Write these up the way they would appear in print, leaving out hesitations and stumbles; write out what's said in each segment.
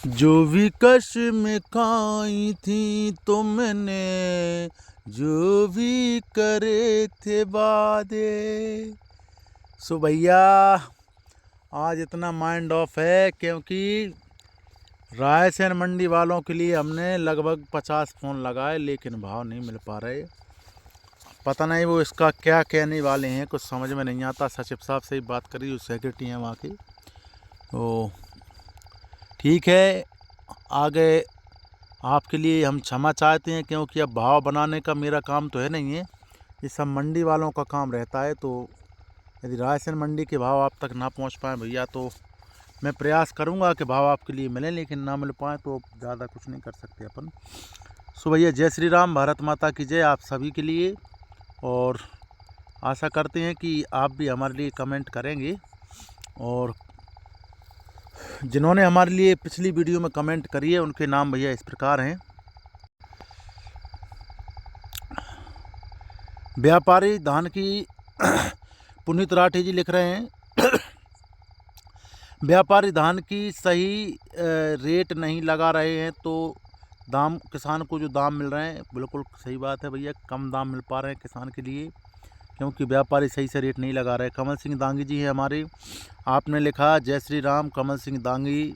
जो भी कश में खाई थी तुमने, जो भी करे थे वादे। सो भैया आज इतना माइंड ऑफ है क्योंकि रायसेन मंडी वालों के लिए हमने लगभग 50 फ़ोन लगाए लेकिन भाव नहीं मिल पा रहे। पता नहीं वो इसका क्या कहने वाले हैं, कुछ समझ में नहीं आता। सचिव साहब से ही बात करी, जो सेक्रेटरी हैं वहाँ की। तो ठीक है, आगे आपके लिए हम क्षमा चाहते हैं क्योंकि अब भाव बनाने का मेरा काम तो है नहीं है, ये सब मंडी वालों का काम रहता है। तो यदि रायसेन मंडी के भाव आप तक ना पहुंच पाए भैया तो मैं प्रयास करूंगा कि भाव आपके लिए मिलें, लेकिन ना मिल पाए तो ज़्यादा कुछ नहीं कर सकते अपन। सो भैया जय श्री राम, भारत माता की जय आप सभी के लिए। और आशा करते हैं कि आप भी हमारे लिए कमेंट करेंगे। और जिन्होंने हमारे लिए पिछली वीडियो में कमेंट करी है उनके नाम भैया इस प्रकार हैं। व्यापारी धान की पुनीत राठी जी लिख रहे हैं व्यापारी धान की सही रेट नहीं लगा रहे हैं तो दाम, किसान को जो दाम मिल रहे हैं, बिल्कुल सही बात है भैया, कम दाम मिल पा रहे हैं किसान के लिए क्योंकि व्यापारी सही से रेट नहीं लगा रहे। कमल सिंह दांगी जी हैं हमारे, आपने लिखा जय श्री राम। कमल सिंह दांगी,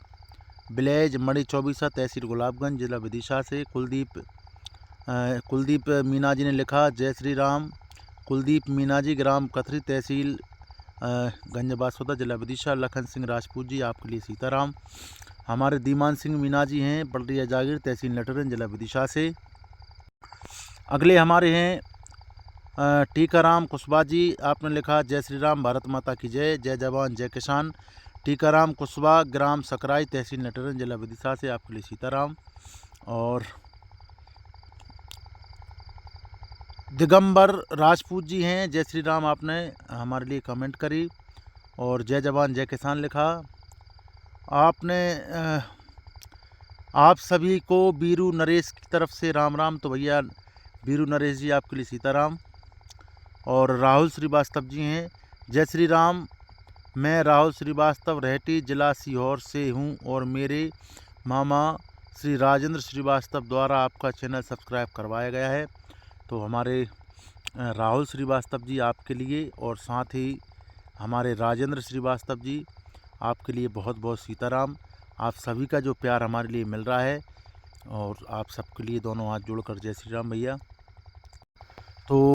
विलेज मड़ी चौबीसा, तहसील गुलाबगंज, जिला विदिशा से। कुलदीप मीना जी ने लिखा जय श्री राम। कुलदीप मीना जी, ग्राम कथरी, तहसील गंज बासोदा, जिला विदिशा। लखन सिंह राजपूत जी, आपके लिए सीताराम। हमारे दीमान सिंह मीना जी हैं, बलरिया जागीर, तहसील नटरन, जिला विदिशा से। अगले हमारे हैं टीकाराम कुशवाहा जी, आपने लिखा जय श्री राम, भारत माता की जय, जय जवान जय किसान। टीकाराम कुशवाहा, ग्राम सकराई, तहसील नटरन, जिला विदिशा से, आपके लिए सीताराम। और दिगंबर राजपूत जी हैं, जय श्री राम, आपने हमारे लिए कमेंट करी। और जय जवान जय किसान लिखा आपने। आप सभी को बीरू नरेश की तरफ से राम राम। तो भैया बीरू नरेश जी, आपके लिए सीताराम। और राहुल श्रीवास्तव जी हैं, जय श्री राम, मैं राहुल श्रीवास्तव रहटी, जिला सीहोर से हूं और मेरे मामा श्री राजेंद्र श्रीवास्तव द्वारा आपका चैनल सब्सक्राइब करवाया गया है। तो हमारे राहुल श्रीवास्तव जी आपके लिए, और साथ ही हमारे राजेंद्र श्रीवास्तव जी आपके लिए बहुत बहुत सीताराम। आप सभी का जो प्यार हमारे लिए मिल रहा है, और आप सबके लिए दोनों हाथ जोड़कर जय श्री राम भैया। तो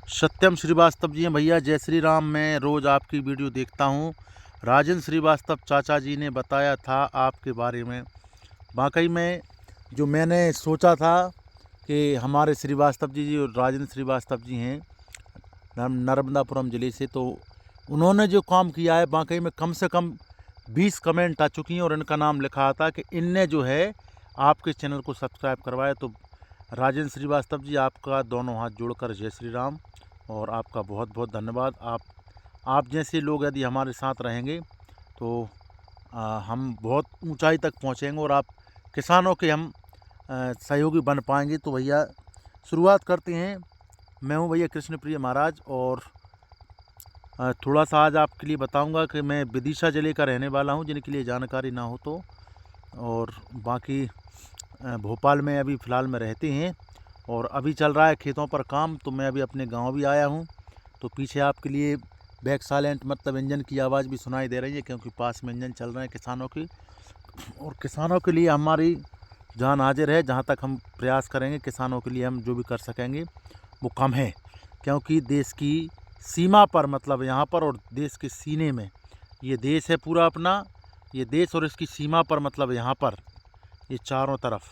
सत्यम श्रीवास्तव जी हैं भैया, जय श्री राम, मैं रोज़ आपकी वीडियो देखता हूं। राजेंद्र श्रीवास्तव चाचा जी ने बताया था आपके बारे में। वाकई में जो मैंने सोचा था कि हमारे श्रीवास्तव जी और राजेंद्र श्रीवास्तव जी हैं नर्मदापुरम ज़िले से, तो उन्होंने जो काम किया है वाकई में कम से कम 20 कमेंट आ चुकी हैं और इनका नाम लिखा था कि इनने जो है आपके चैनल को सब्सक्राइब करवाया। तो राजेंद्र श्रीवास्तव जी, आपका दोनों हाथ जोड़कर जय श्री राम, और आपका बहुत बहुत धन्यवाद। आप जैसे लोग यदि हमारे साथ रहेंगे तो हम बहुत ऊंचाई तक पहुंचेंगे और आप किसानों के हम सहयोगी बन पाएंगे। तो भैया शुरुआत करते हैं। मैं हूं भैया कृष्णप्रिय महाराज, और थोड़ा सा आज आपके लिए बताऊंगा कि मैं विदिशा ज़िले का रहने वाला हूं, जिनके लिए जानकारी ना हो तो। और बाकी भोपाल में अभी फ़िलहाल में रहते हैं और अभी चल रहा है खेतों पर काम, तो मैं अभी अपने गांव भी आया हूं। तो पीछे आपके लिए बैक साइलेंट मतलब इंजन की आवाज़ भी सुनाई दे रही है क्योंकि पास में इंजन चल रहे हैं किसानों की। और किसानों के लिए हमारी जान हाजिर है, जहां तक हम प्रयास करेंगे किसानों के लिए हम जो भी कर सकेंगे वो कम है, क्योंकि देश की सीमा पर, मतलब यहाँ पर और देश के सीने में, ये देश है पूरा अपना, ये देश और इसकी सीमा पर, मतलब यहाँ पर ये चारों तरफ,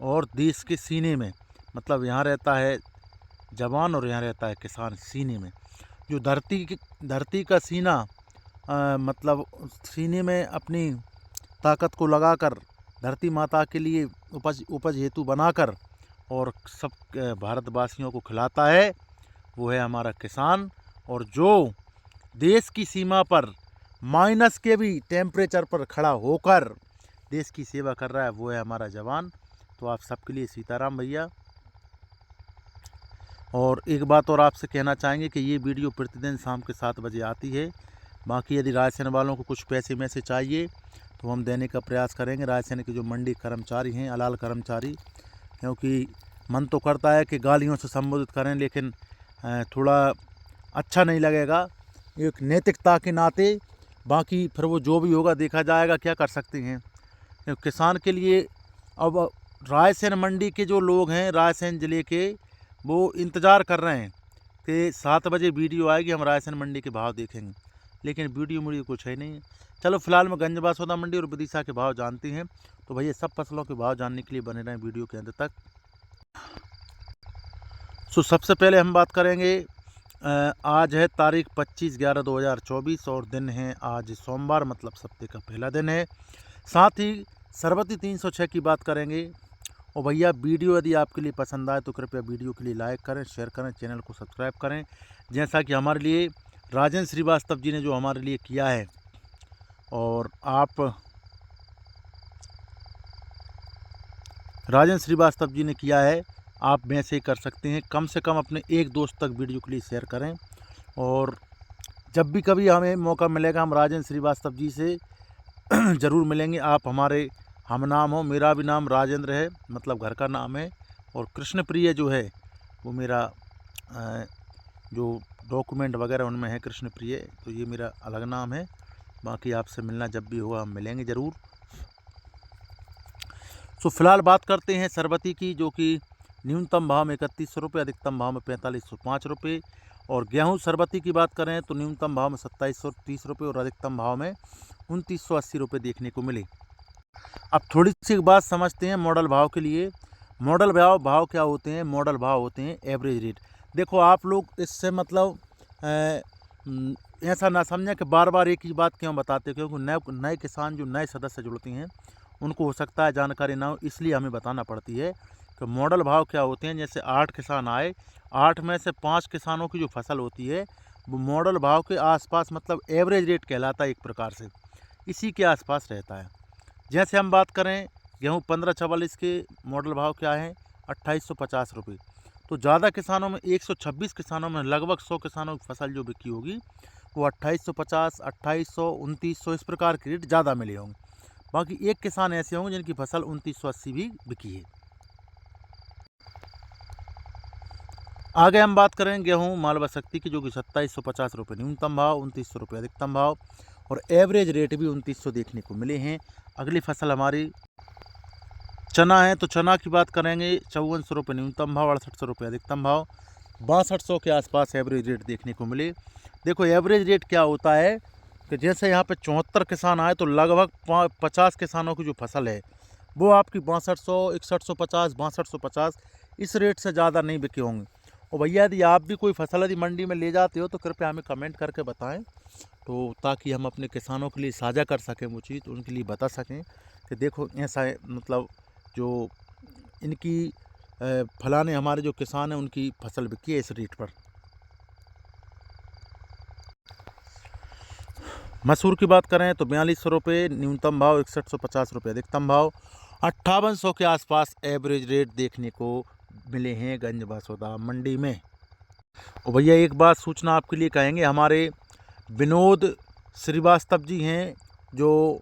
और देश के सीने में मतलब यहाँ रहता है जवान और यहाँ रहता है किसान सीने में। जो धरती का सीना मतलब सीने में अपनी ताकत को लगाकर धरती माता के लिए उपज हेतु बनाकर और सब भारतवासियों को खिलाता है, वो है हमारा किसान। और जो देश की सीमा पर माइनस के भी टेम्परेचर पर खड़ा होकर देश की सेवा कर रहा है, वो है हमारा जवान। तो आप सबके लिए सीताराम भैया। और एक बात और आपसे कहना चाहेंगे कि ये वीडियो प्रतिदिन शाम के 7 बजे आती है। बाकी यदि रायसेन वालों को कुछ पैसे में से चाहिए तो हम देने का प्रयास करेंगे। रायसेन के जो मंडी कर्मचारी हैं, अलाल कर्मचारी, क्योंकि मन तो करता है कि गालियों से संबोधित करें, लेकिन थोड़ा अच्छा नहीं लगेगा एक नैतिकता के नाते। बाकी फिर वो जो भी होगा देखा जाएगा, क्या कर सकते हैं। क्योंकि किसान के लिए अब रायसेन मंडी के जो लोग हैं रायसेन ज़िले के, वो इंतज़ार कर रहे हैं कि 7 बजे वीडियो आएगी, हम रायसेन मंडी के भाव देखेंगे, लेकिन वीडियो कुछ है नहीं है। चलो फिलहाल में गंज बासोदा मंडी और विदिशा के भाव जानते हैं। तो भैया सब फसलों के भाव जानने के लिए बने रहें वीडियो के अंत तक। सबसे पहले हम बात करेंगे, आज है तारीख 25/11/2024 और दिन है आज सोमवार, मतलब सप्ताह का पहला दिन है। साथ ही सरबती 306 की बात करेंगे। और भैया वीडियो यदि आपके लिए पसंद आए तो कृपया वीडियो के लिए लाइक करें, शेयर करें, चैनल को सब्सक्राइब करें, जैसा कि हमारे लिए राजेंद्र श्रीवास्तव जी ने जो हमारे लिए किया है। और आप राजेंद्र श्रीवास्तव जी ने किया है, आप वैसे ही कर सकते हैं। कम से कम अपने एक दोस्त तक वीडियो के लिए शेयर करें। और जब भी कभी हमें मौका मिलेगा हम राजेंद्र श्रीवास्तव जी से ज़रूर मिलेंगे। आप हमारे हम नाम हो, मेरा भी नाम राजेंद्र है, मतलब घर का नाम है। और कृष्णप्रिय जो है वो मेरा जो डॉक्यूमेंट वगैरह उनमें है कृष्णप्रिय, तो ये मेरा अलग नाम है। बाकी आपसे मिलना जब भी होगा हम मिलेंगे ज़रूर। फ़िलहाल बात करते हैं सरबती की, जो कि न्यूनतम भाव में 3100 रुपये, अधिकतम भाव में 4505 रुपये। और गेहूं सरबती की बात करें तो न्यूनतम भाव में 2730 रुपये और अधिकतम भाव में 2980 रुपये देखने को मिले। अब थोड़ी सी बात समझते हैं मॉडल भाव के लिए। मॉडल भाव क्या होते हैं? मॉडल भाव होते हैं एवरेज रेट। देखो आप लोग इससे मतलब ऐसा ना समझें कि बार बार एक ही बात क्यों बताते, क्योंकि नए किसान जो नए सदस्य जुड़ते हैं उनको हो सकता है जानकारी ना हो, इसलिए हमें बताना पड़ती है कि मॉडल भाव क्या होते हैं। जैसे 8 किसान आए, 8 में से 5 किसानों की जो फसल होती है वो मॉडल भाव के आसपास, मतलब एवरेज रेट कहलाता है एक प्रकार से, इसी के आसपास रहता है। जैसे हम बात करें गेहूँ 1544 के मॉडल भाव क्या है? 2850 रुपये। तो ज़्यादा किसानों में 126 किसानों में लगभग 100 किसानों की फसल जो बिकी होगी वो 2850, 2800, 2900 इस प्रकार के रेट ज़्यादा मिले होंगे। बाकी एक किसान ऐसे होंगे जिनकी फसल 2980 भी बिकी है। आगे हम बात करें गेहूँ मालवा शक्ति की, जो कि 2750 रुपये न्यूनतम भाव, 2900 रुपये अधिकतम भाव और एवरेज रेट भी 2900 देखने को मिले हैं। अगली फसल हमारी चना है, तो चना की बात करेंगे 5400 रुपये न्यूनतम भाव, 6800 रुपये अधिकतम भाव, 6200 के आसपास एवरेज रेट देखने को मिले। देखो एवरेज रेट क्या होता है कि जैसे यहाँ पे 74 किसान आए तो लगभग 50 किसानों की जो फसल है वो आपकी 6200, 6150, 6250 इस रेट से ज़्यादा नहीं बिके होंगे। और भैया यदि आप भी कोई फसल यदि मंडी में ले जाते हो तो कृपया हमें कमेंट करके बताएं, तो ताकि हम अपने किसानों के लिए साझा कर सकें वो चीज़, तो उनके लिए बता सकें कि देखो ऐसा है, मतलब जो इनकी फलाने हमारे जो किसान हैं उनकी फसल बिकी है इस रेट पर। मसूर की बात करें तो 4200 रुपये न्यूनतम भाव, 6150 रुपये अधिकतम भाव, 5800 के आसपास एवरेज रेट देखने को मिले हैं गंज बासोदा मंडी में। और भैया एक बात सूचना आपके लिए कहेंगे, हमारे विनोद श्रीवास्तव जी हैं जो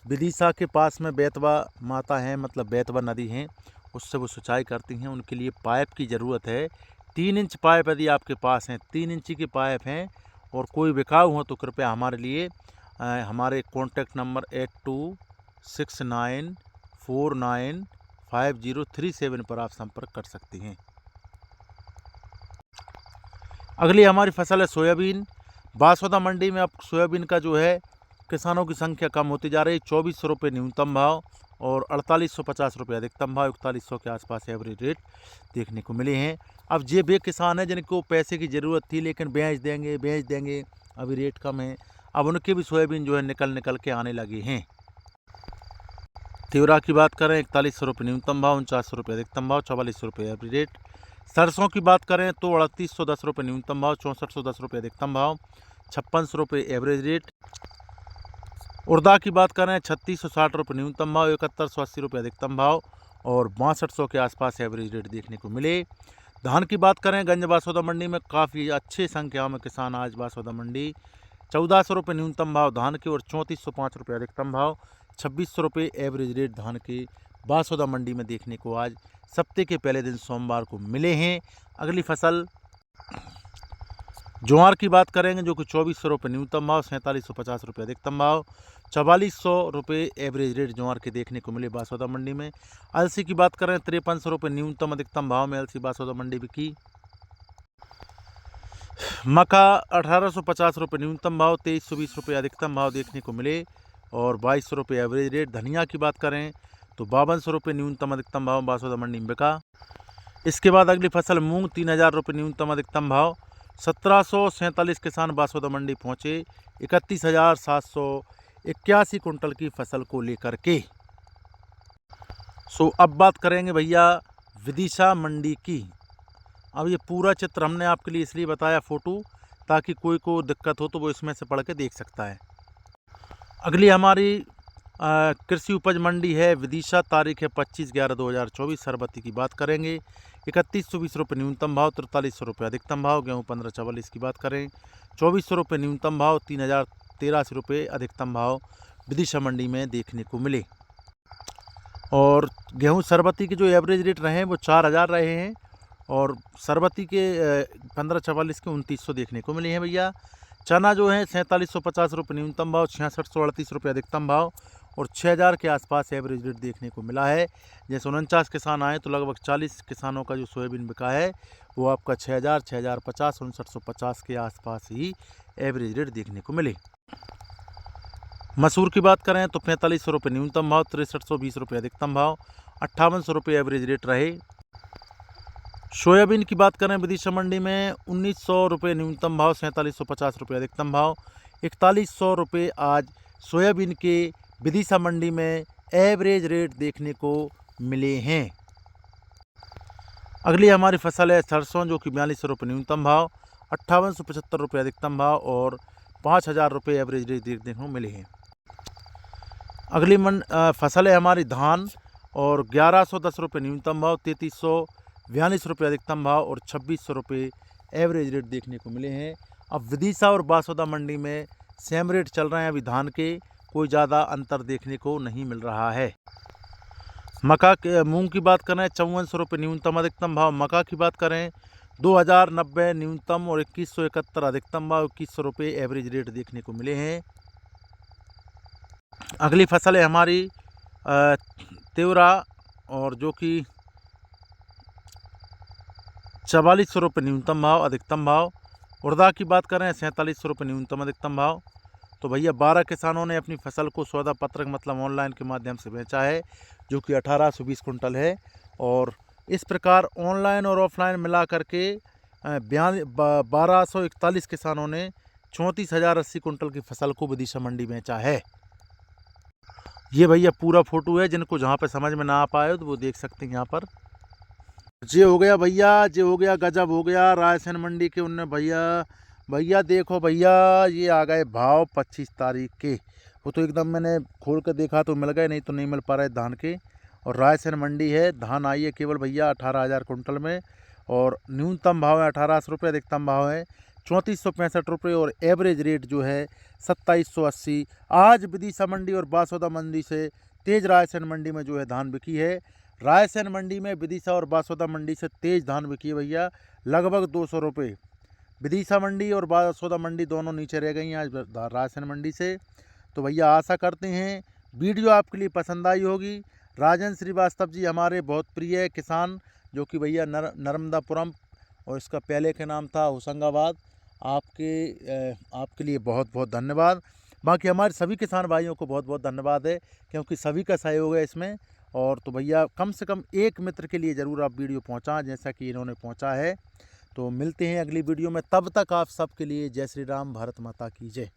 विदिशा के पास में बेतवा माता हैं, मतलब बेतवा नदी हैं, उससे वो सिंचाई करती हैं। उनके लिए पाइप की ज़रूरत है। 3 इंच पाइप यदि आपके पास हैं, 3 इंची के पाइप हैं और कोई बिकाऊ हो तो कृपया हमारे लिए हमारे कॉन्टैक्ट नंबर 8269495037 पर आप संपर्क कर सकते हैं। अगली हमारी फसल है सोयाबीन। बासोदा मंडी में अब सोयाबीन का जो है किसानों की संख्या कम होती जा रही है। 2400 रुपये न्यूनतम भाव और 4850 रुपये अधिकतम भाव, 4100 के आसपास एवरेज रेट देखने को मिले हैं। अब ये वे किसान हैं जिनको पैसे की ज़रूरत थी लेकिन बेच देंगे, अभी रेट कम है, अब उनके भी सोयाबीन जो है निकल के आने लगे हैं। तिवरा की बात करें 4100 रुपये न्यूनतम भाव, 4900 रुपये अधिकतम भाव, 4400 रुपये एवरेज रेट। सरसों की बात करें तो 3810 रुपये न्यूनतम भाव, 6410 रुपये अधिकतम भाव, 5600 रुपये एवरेज रेट। उड़दा की बात करें 3660 रुपये न्यूनतम भाव, 7180 रुपये अधिकतम भाव और 6200 के आसपास एवरेज रेट देखने को मिले। धान की बात करें गंज बासोदा मंडी में काफ़ी अच्छी संख्या में किसान आज बासोदा मंडी 1400 रुपये न्यूनतम भाव धान के और 3405 रुपये अधिकतम भाव, 2600 रुपये एवरेज रेट धान के बासोदा मंडी में देखने को आज सप्ताह के पहले दिन सोमवार को मिले हैं। अगली फसल ज्वार की बात करेंगे, जो कि 2400 रुपये न्यूनतम भाव, 4750 रुपये अधिकतम भाव, 4400 रुपये एवरेज रेट ज्वार के देखने को मिले बासोदा मंडी में। अलसी की बात करें 5300 रुपये न्यूनतम अधिकतम भाव में अलसी बासोदा मंडी बिकी। मक्का 1850 रुपये न्यूनतम भाव, 2320 रुपये अधिकतम भाव देखने को मिले और 2200 रुपये एवरेज रेट। धनिया की बात करें तो 5200 रुपये न्यूनतम अधिकतम भाव बासोदा मंडी में बिका। इसके बाद अगली फसल मूंग 3000 रुपये न्यूनतम अधिकतम भाव, 1747 किसान बासोदा मंडी पहुँचे 31,781 कुंटल की फसल को लेकर के। अब बात करेंगे भैया विदिशा मंडी की। अब ये पूरा चित्र हमने आपके लिए इसलिए बताया फ़ोटो, ताकि कोई को दिक्कत हो तो वो इसमें से पढ़ के देख सकता है। अगली हमारी कृषि उपज मंडी है विदिशा, तारीख है 25/11/2024। सरबत्ती की बात करेंगे 3120 रुपये न्यूनतम भाव, 4300 रुपये अधिकतम भाव। गेहूँ 1544 की बात करें 2400 रुपये न्यूनतम भाव, 3083 रुपये अधिकतम भाव विदिशा मंडी में देखने को मिले। और गेहूँ सरबत्ती के जो एवरेज रेट रहे हैं वो 4000 रहे हैं और सरबत्ती के 1544 के 2900 देखने को मिले हैं भैया। चना जो है 4750 रुपये न्यूनतम भाव, 6638 रुपये अधिकतम भाव और 6000 के आसपास एवरेज रेट देखने को मिला है। जैसे 49 किसान आए तो लगभग 40 किसानों का जो सोयाबीन बिका है वो आपका 6000, 6050, 5950 के आसपास ही एवरेज रेट देखने को मिले। मसूर की बात करें तो 4500 रुपये न्यूनतम भाव, 6320 रुपये अधिकतम भाव, 5800 रुपये एवरेज रेट रहे। सोयाबीन की बात करें विदिशा मंडी में 1900 रुपये न्यूनतम भाव, 4750 रुपये अधिकतम भाव, 4100 रुपये आज सोयाबीन के विदिशा मंडी में एवरेज रेट देखने को मिले हैं। अगली हमारी फसल है सरसों, जो कि 4200 रुपये न्यूनतम भाव, 5875 रुपये अधिकतम भाव और 5000 रुपये एवरेज रेट देखने को मिले हैं। अगली फसल है हमारी धान और 1110 रुपये न्यूनतम भाव, 3342 रुपये अधिकतम भाव और 2600 रुपये एवरेज रेट देखने को मिले हैं। अब विदिशा और बासोदा मंडी में सेम रेट चल रहे हैं अभी धान के, कोई ज़्यादा अंतर देखने को नहीं मिल रहा है। मक्का के मूंग की बात करें 5400 रुपये न्यूनतम अधिकतम भाव, मक्का की बात करें 2090 न्यूनतम और 2171 अधिकतम भाव, 2100 रुपये एवरेज रेट देखने को मिले हैं। अगली फसल है हमारी तेवरा और जो कि 4400 रुपये न्यूनतम भाव अधिकतम भाव। उड़दा की बात करें 4700 रुपये न्यूनतम अधिकतम भाव। तो भैया 12 किसानों ने अपनी फसल को सौदा पत्रक मतलब ऑनलाइन के माध्यम से बेचा है, जो कि 1820 कुंटल है। और इस प्रकार ऑनलाइन और ऑफलाइन मिला करके 1241 किसानों ने 34,080 कुंटल की फसल को विदिशा मंडी बेचा है। ये भैया पूरा फोटो है, जिनको जहाँ पे समझ में ना आ पाए तो वो देख सकते हैं यहाँ पर। जे हो गया भैया, जे हो गया गजब हो गया रायसेन मंडी के। उनने भैया देखो भैया, ये आ गए भाव 25 तारीख के। वो तो एकदम मैंने खोल कर देखा तो मिल गए, नहीं तो नहीं मिल पा रहे धान के। और रायसेन मंडी है, धान आई है केवल भैया 18,000 कुंटल में और न्यूनतम भाव है 1800 रुपये, अधिकतम भाव है 3465 रुपये और एवरेज रेट जो है 2780। आज विदिशा मंडी और बासोदा मंडी से तेज रायसेन मंडी में जो है धान बिकी है। रायसेन मंडी में विदिशा और बासोदा मंडी से तेज धान बिकी है भैया, लगभग 200 रुपये। विदिशा मंडी और बासोदा मंडी दोनों नीचे रह गई हैं आज रायसेन मंडी से। तो भैया आशा करते हैं वीडियो आपके लिए पसंद आई होगी। राजन श्रीवास्तव जी हमारे बहुत प्रिय किसान, जो कि भैया नर्मदापुरम और इसका पहले का नाम था होशंगाबाद। आपके लिए बहुत बहुत धन्यवाद। बाकी हमारे सभी किसान भाइयों को बहुत बहुत धन्यवाद है, क्योंकि सभी का सहयोग है इसमें। और तो भैया कम से कम एक मित्र के लिए ज़रूर आप वीडियो पहुँचाएं, जैसा कि इन्होंने पहुँचा है। तो मिलते हैं अगली वीडियो में, तब तक आप सबके लिए जय श्री राम, भारत माता की जय।